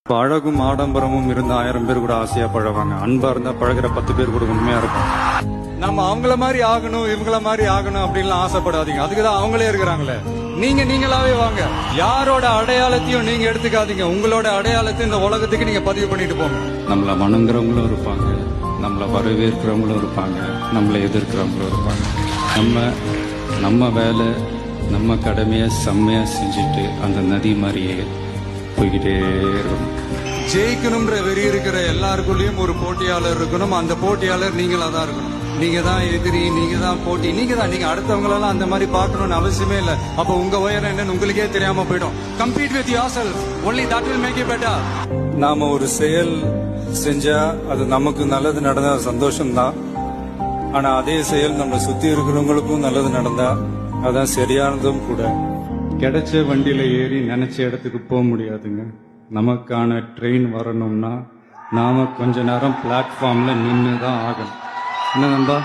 இப்போ அழகும் ஆடம்பரமும் இருந்த 1000 பேர் கூட ஆசையா பழவாங்க. அன்பா இருந்தா பழகிற 10 பேர் கூட உண்மையா இருக்கும். நம்ம அவங்கள மாதிரி ஆகணும் இவங்கள மாதிரி ஆகணும் அப்படின்லாம் ஆசைப்படாதீங்க. அதுக்குதான் அவங்களே இருக்கிறாங்களே. நீங்களாவே வாங்க. யாரோட அடையாளத்தையும் நீங்க எடுத்துக்காதீங்க. உங்களோட அடையாளத்தை இந்த உலகத்துக்கு நீங்க பதிவு பண்ணிட்டு போங்க. நம்மள வணங்குறவங்களும் இருப்பாங்க, நம்மள வரவேற்கிறவங்களும் இருப்பாங்க, நம்மளை எதிர்க்கிறவங்களும் இருப்பாங்க. நம்ம வேலை நம்ம கடமையை செம்மையா செஞ்சுட்டு அந்த நதி மாதிரியே போய்கிட்டே இருக்கணும். ஜெயிக்கணும்ன்ற வெறி இருக்கிற எல்லாருக்குள்ளயும் ஒரு போட்டியாளர் இருக்கணும். அந்த போட்டியாளர் நீங்களா தான் இருக்கணும். நீங்க தான் எதிரி, நீங்க தான் போட்டி, நீங்க அடுத்தவங்களெல்லாம் அந்த மாதிரி பார்க்கணும்னு அவசியமே இல்லை. அப்ப உங்க உயரம் என்னன்னு உங்களுக்கே தெரியாம போயிடும். Compete with yourself, only that will make you better. நாம ஒரு செயல் செஞ்சா அது நமக்கு நல்லது நடந்தா சந்தோஷம்தான். ஆனா அதே செயல் நம்ம சுத்தி இருக்கிறவங்களுக்கும் நல்லது நடந்தா அதான் சரியானதும் கூட. கிடைச்ச வண்டியில ஏறி நினைச்ச இடத்துக்கு போக முடியாதுங்க. நமக்கான ட்ரெயின் வரணும்னா நாம கொஞ்ச நேரம் பிளாட்ஃபார்ம்ல நின்று தான் ஆகணும். என்ன நண்பா?